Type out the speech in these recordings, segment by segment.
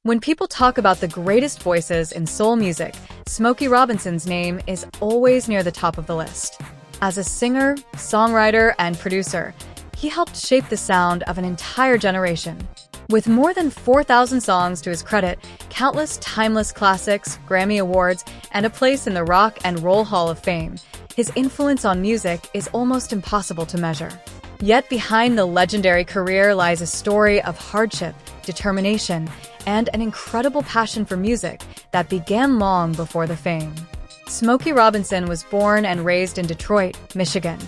When people talk about the greatest voices in soul music, Smokey Robinson's name is always near the top of the list. As a singer, songwriter, and producer, he helped shape the sound of an entire generation. With more than 4,000 songs to his credit, countless timeless classics, Grammy Awards, and a place in the Rock and Roll Hall of Fame, his influence on music is almost impossible to measure. Yet behind the legendary career lies a story of hardship, determination, and an incredible passion for music that began long before the fame. Smokey Robinson was born and raised in Detroit, Michigan,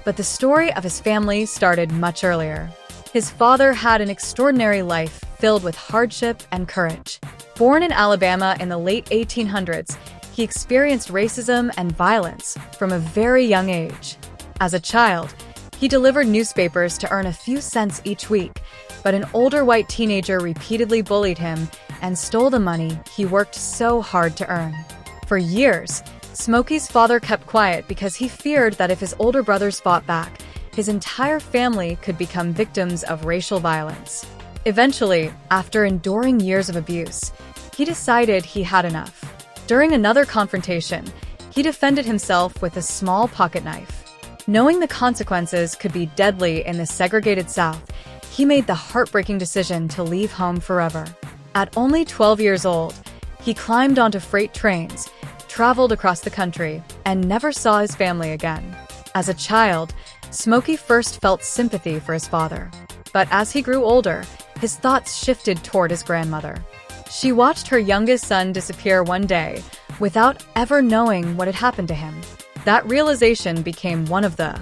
but the story of his family started much earlier. His father had an extraordinary life filled with hardship and courage. Born in Alabama in the late 1800s, he experienced racism and violence from a very young age. As a child, he delivered newspapers to earn a few cents each week, but an older white teenager repeatedly bullied him and stole the money he worked so hard to earn. For years, Smokey's father kept quiet because he feared that if his older brothers fought back, his entire family could become victims of racial violence. Eventually, after enduring years of abuse, he decided he had enough. During another confrontation, he defended himself with a small pocket knife. Knowing the consequences could be deadly in the segregated South, he made the heartbreaking decision to leave home forever. At only 12 years old, he climbed onto freight trains, traveled across the country, and never saw his family again. As a child, Smokey first felt sympathy for his father. But as he grew older, his thoughts shifted toward his grandmother. She watched her youngest son disappear one day without ever knowing what had happened to him. That realization became one of the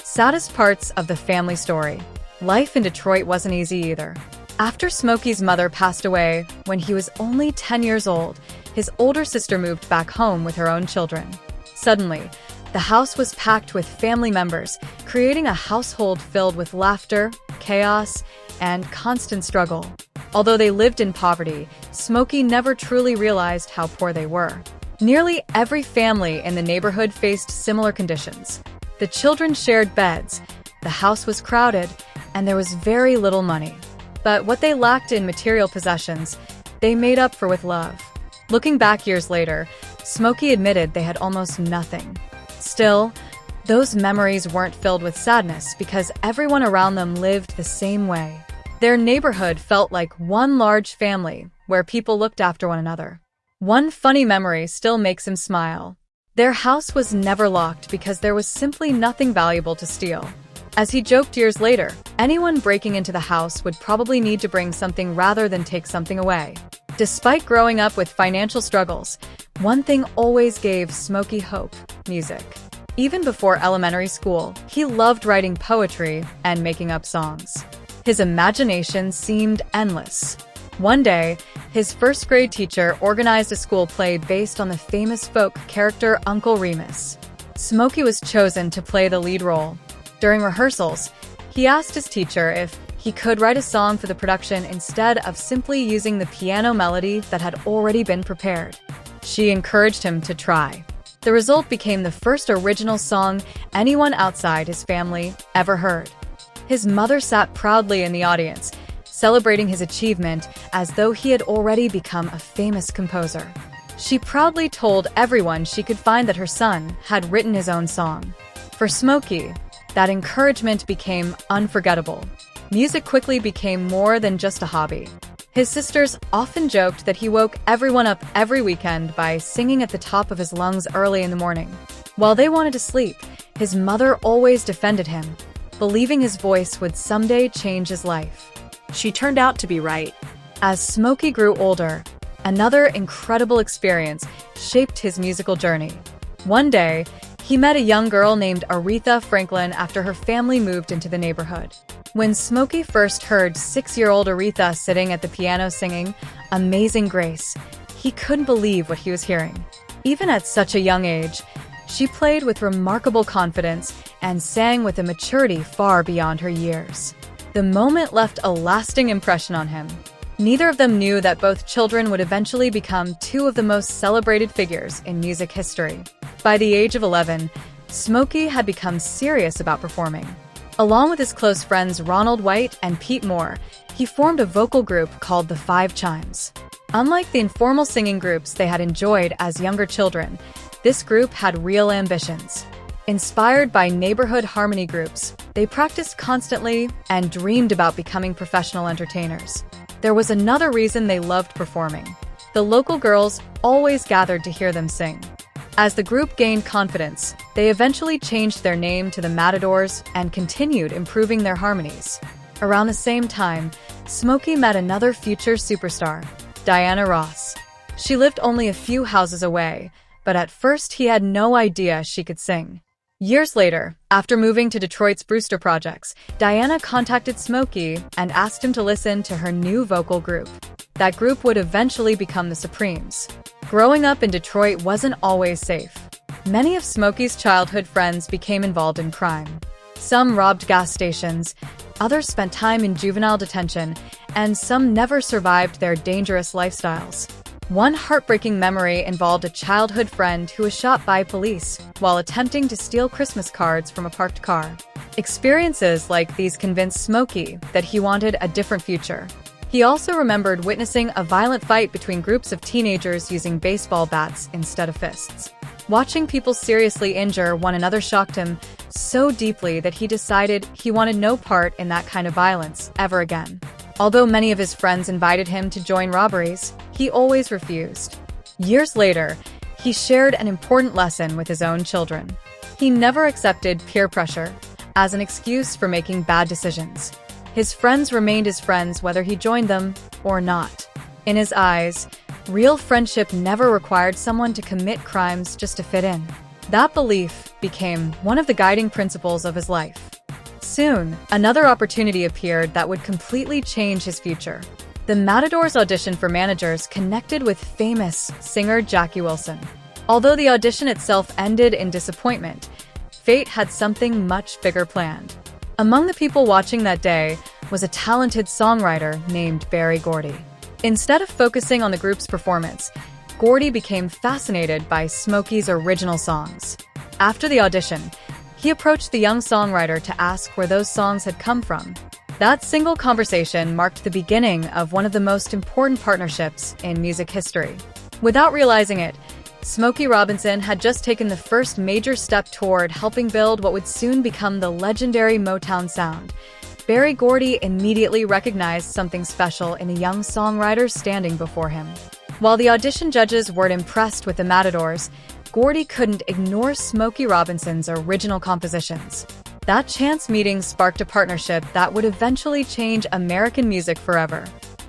saddest parts of the family story. Life in Detroit wasn't easy either. After Smokey's mother passed away when he was only 10 years old, his older sister moved back home with her own children. Suddenly, the house was packed with family members, creating a household filled with laughter, chaos, and constant struggle. Although they lived in poverty, Smokey never truly realized how poor they were. Nearly every family in the neighborhood faced similar conditions. The children shared beds, the house was crowded, and there was very little money. But what they lacked in material possessions, they made up for with love. Looking back years later, Smokey admitted they had almost nothing. Still, those memories weren't filled with sadness because everyone around them lived the same way. Their neighborhood felt like one large family where people looked after one another. One funny memory still makes him smile. Their house was never locked because there was simply nothing valuable to steal. As he joked years later, anyone breaking into the house would probably need to bring something rather than take something away. Despite growing up with financial struggles, one thing always gave Smokey hope: music. Even before elementary school, he loved writing poetry and making up songs. His imagination seemed endless. One day, his first-grade teacher organized a school play based on the famous folk character Uncle Remus. Smokey was chosen to play the lead role. During rehearsals, he asked his teacher if he could write a song for the production instead of simply using the piano melody that had already been prepared. She encouraged him to try. The result became the first original song anyone outside his family ever heard. His mother sat proudly in the audience, celebrating his achievement as though he had already become a famous composer. She proudly told everyone she could find that her son had written his own song. For Smokey, that encouragement became unforgettable. Music quickly became more than just a hobby. His sisters often joked that he woke everyone up every weekend by singing at the top of his lungs early in the morning. While they wanted to sleep, his mother always defended him, believing his voice would someday change his life. She turned out to be right. As Smokey grew older, another incredible experience shaped his musical journey. One day, he met a young girl named Aretha Franklin after her family moved into the neighborhood. When Smokey first heard 6-year-old Aretha sitting at the piano singing Amazing Grace, he couldn't believe what he was hearing. Even at such a young age, she played with remarkable confidence and sang with a maturity far beyond her years. The moment left a lasting impression on him. Neither of them knew that both children would eventually become two of the most celebrated figures in music history. By the age of 11, Smokey had become serious about performing. Along with his close friends Ronald White and Pete Moore, he formed a vocal group called the Five Chimes. Unlike the informal singing groups they had enjoyed as younger children, this group had real ambitions. Inspired by neighborhood harmony groups, they practiced constantly and dreamed about becoming professional entertainers. There was another reason they loved performing. The local girls always gathered to hear them sing. As the group gained confidence, they eventually changed their name to the Matadors and continued improving their harmonies. Around the same time, Smokey met another future superstar, Diana Ross. She lived only a few houses away, but at first he had no idea she could sing. Years later, after moving to Detroit's Brewster Projects, Diana contacted Smokey and asked him to listen to her new vocal group. That group would eventually become the Supremes. Growing up in Detroit wasn't always safe. Many of Smokey's childhood friends became involved in crime. Some robbed gas stations, others spent time in juvenile detention, and some never survived their dangerous lifestyles. One heartbreaking memory involved a childhood friend who was shot by police while attempting to steal Christmas cards from a parked car. Experiences like these convinced Smokey that he wanted a different future. He also remembered witnessing a violent fight between groups of teenagers using baseball bats instead of fists. Watching people seriously injure one another shocked him so deeply that he decided he wanted no part in that kind of violence ever again. Although many of his friends invited him to join robberies, he always refused. Years later, he shared an important lesson with his own children. He never accepted peer pressure as an excuse for making bad decisions. His friends remained his friends whether he joined them or not. In his eyes, real friendship never required someone to commit crimes just to fit in. That belief became one of the guiding principles of his life. Soon, another opportunity appeared that would completely change his future. The Matadors audition for managers connected with famous singer Jackie Wilson. Although the audition itself ended in disappointment, fate had something much bigger planned. Among the people watching that day was a talented songwriter named Berry Gordy. Instead of focusing on the group's performance, Gordy became fascinated by Smokey's original songs. After the audition, he approached the young songwriter to ask where those songs had come from. That single conversation marked the beginning of one of the most important partnerships in music history. Without realizing it, Smokey Robinson had just taken the first major step toward helping build what would soon become the legendary Motown sound. Berry Gordy immediately recognized something special in a young songwriter standing before him. While the audition judges weren't impressed with the Matadors, Gordy couldn't ignore Smokey Robinson's original compositions. That chance meeting sparked a partnership that would eventually change American music forever.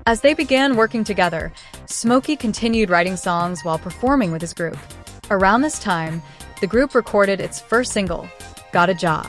As they began working together, Smokey continued writing songs while performing with his group. Around this time, the group recorded its first single, Got a Job.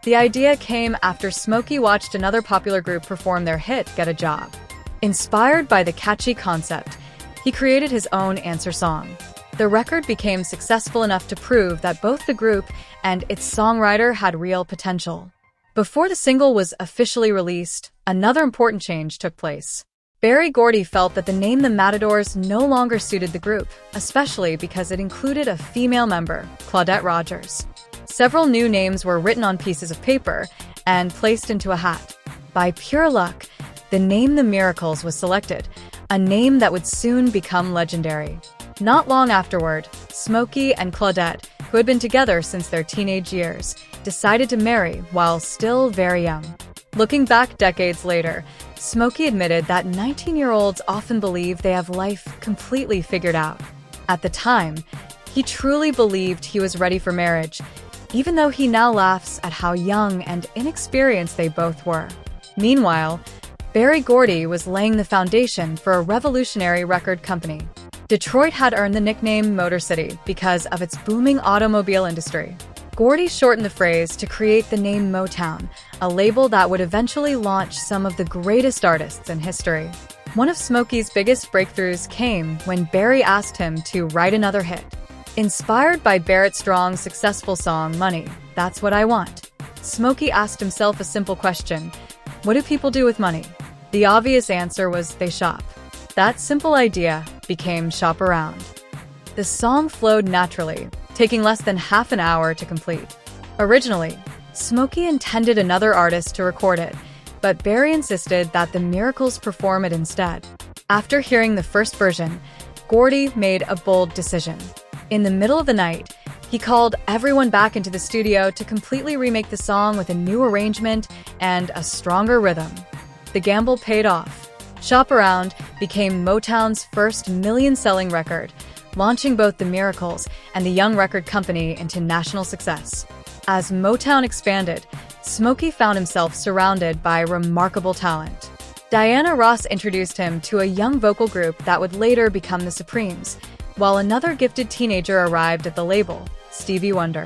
The idea came after Smokey watched another popular group perform their hit, Get a Job. Inspired by the catchy concept, he created his own answer song. The record became successful enough to prove that both the group and its songwriter had real potential. Before the single was officially released, another important change took place. Berry Gordy felt that the name The Matadors no longer suited the group, especially because it included a female member, Claudette Rogers. Several new names were written on pieces of paper and placed into a hat. By pure luck, the name The Miracles was selected, a name that would soon become legendary. Not long afterward, Smokey and Claudette, who had been together since their teenage years, decided to marry while still very young. Looking back decades later, Smokey admitted that 19-year-olds often believe they have life completely figured out. At the time, he truly believed he was ready for marriage, even though he now laughs at how young and inexperienced they both were. Meanwhile, Berry Gordy was laying the foundation for a revolutionary record company. Detroit had earned the nickname Motor City because of its booming automobile industry. Gordy shortened the phrase to create the name Motown, a label that would eventually launch some of the greatest artists in history. One of Smokey's biggest breakthroughs came when Berry asked him to write another hit. Inspired by Barrett Strong's successful song Money, That's What I Want, Smokey asked himself a simple question: what do people do with money? The obvious answer was they shop. That simple idea became Shop Around. The song flowed naturally, taking less than half an hour to complete. Originally, Smokey intended another artist to record it, but Berry insisted that the Miracles perform it instead. After hearing the first version, Gordy made a bold decision. In the middle of the night, he called everyone back into the studio to completely remake the song with a new arrangement and a stronger rhythm. The gamble paid off. Shop Around became Motown's first million-selling record, launching both the Miracles and the Young record company into national success. As Motown expanded, Smokey found himself surrounded by remarkable talent. Diana Ross introduced him to a young vocal group that would later become the Supremes, while another gifted teenager arrived at the label, Stevie Wonder.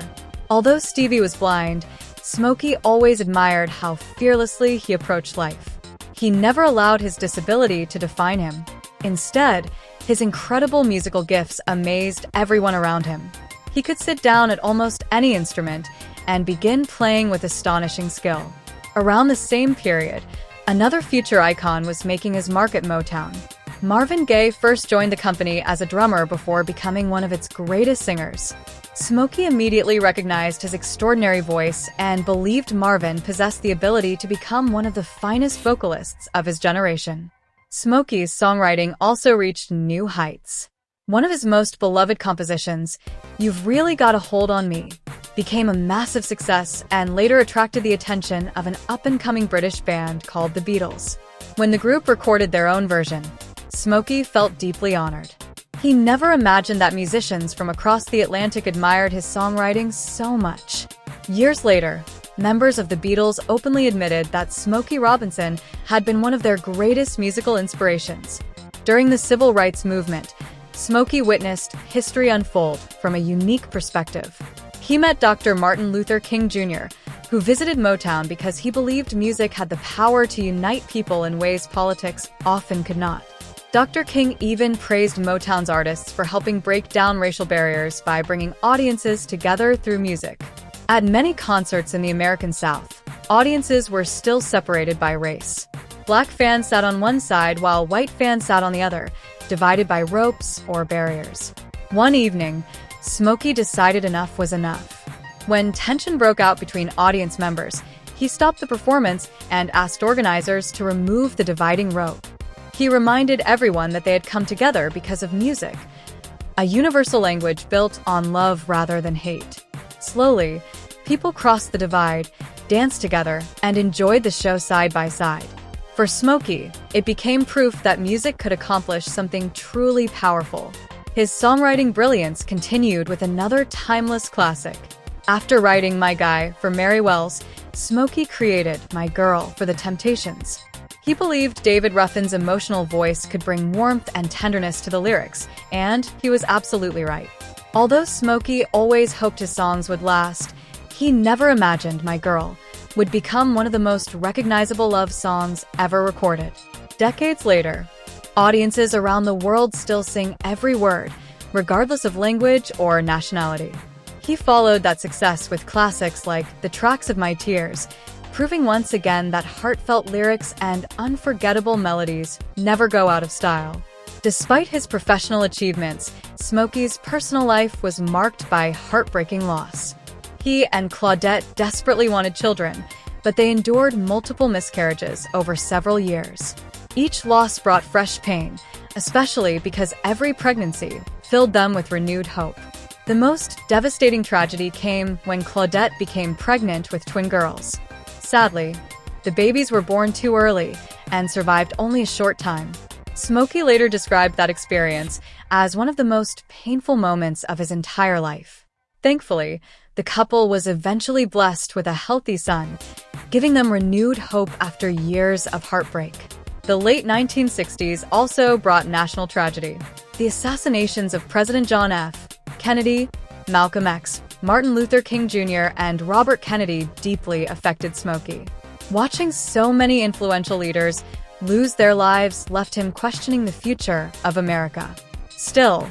Although Stevie was blind, Smokey always admired how fearlessly he approached life. He never allowed his disability to define him. Instead, his incredible musical gifts amazed everyone around him. He could sit down at almost any instrument and begin playing with astonishing skill. Around the same period, another future icon was making his mark at Motown. Marvin Gaye first joined the company as a drummer before becoming one of its greatest singers. Smokey immediately recognized his extraordinary voice and believed Marvin possessed the ability to become one of the finest vocalists of his generation. Smokey's songwriting also reached new heights. One of his most beloved compositions, You've Really Got a Hold on Me, became a massive success and later attracted the attention of an up-and-coming British band called the Beatles. When the group recorded their own version, Smokey felt deeply honored. He never imagined that musicians from across the Atlantic admired his songwriting so much. Years later, members of the Beatles openly admitted that Smokey Robinson had been one of their greatest musical inspirations. During the civil rights movement, Smokey witnessed history unfold from a unique perspective. He met Dr. Martin Luther King Jr., who visited Motown because he believed music had the power to unite people in ways politics often could not. Dr. King even praised Motown's artists for helping break down racial barriers by bringing audiences together through music. At many concerts in the American South, audiences were still separated by race. Black fans sat on one side while white fans sat on the other, divided by ropes or barriers. One evening, Smokey decided enough was enough. When tension broke out between audience members, he stopped the performance and asked organizers to remove the dividing rope. He reminded everyone that they had come together because of music, a universal language built on love rather than hate. Slowly, people crossed the divide, danced together, and enjoyed the show side by side. For Smokey, it became proof that music could accomplish something truly powerful. His songwriting brilliance continued with another timeless classic. After writing My Guy for Mary Wells, Smokey created My Girl for the Temptations. He believed David Ruffin's emotional voice could bring warmth and tenderness to the lyrics, and he was absolutely right. Although Smokey always hoped his songs would last, he never imagined My Girl would become one of the most recognizable love songs ever recorded. Decades later, audiences around the world still sing every word, regardless of language or nationality. He followed that success with classics like The Tracks of My Tears, proving once again that heartfelt lyrics and unforgettable melodies never go out of style. Despite his professional achievements, Smokey's personal life was marked by heartbreaking loss. He and Claudette desperately wanted children, but they endured multiple miscarriages over several years. Each loss brought fresh pain, especially because every pregnancy filled them with renewed hope. The most devastating tragedy came when Claudette became pregnant with twin girls. Sadly, the babies were born too early and survived only a short time. Smokey later described that experience as one of the most painful moments of his entire life. Thankfully, the couple was eventually blessed with a healthy son, giving them renewed hope after years of heartbreak. The late 1960s also brought national tragedy. The assassinations of President John F. Kennedy, Malcolm X, Martin Luther King Jr., and Robert Kennedy deeply affected Smokey. Watching so many influential leaders lose their lives left him questioning the future of America. Still,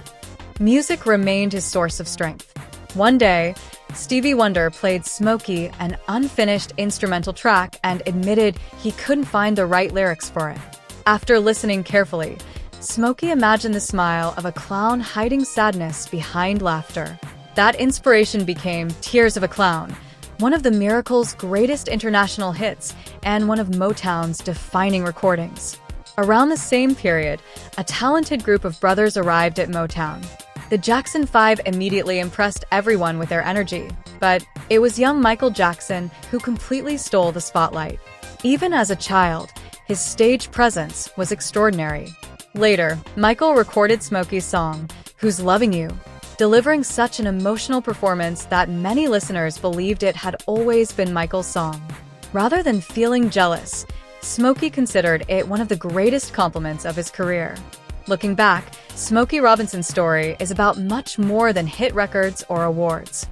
music remained his source of strength. One day, Stevie Wonder played Smokey an unfinished instrumental track and admitted he couldn't find the right lyrics for it. After listening carefully, Smokey imagined the smile of a clown hiding sadness behind laughter. That inspiration became Tears of a Clown, one of the Miracles' greatest international hits and one of Motown's defining recordings. Around the same period, a talented group of brothers arrived at Motown. The Jackson 5 immediately impressed everyone with their energy, but it was young Michael Jackson who completely stole the spotlight. Even as a child, his stage presence was extraordinary. Later, Michael recorded Smokey's song, "Who's Loving You?", delivering such an emotional performance that many listeners believed it had always been Michael's song. Rather than feeling jealous, Smokey considered it one of the greatest compliments of his career. Looking back, Smokey Robinson's story is about much more than hit records or awards.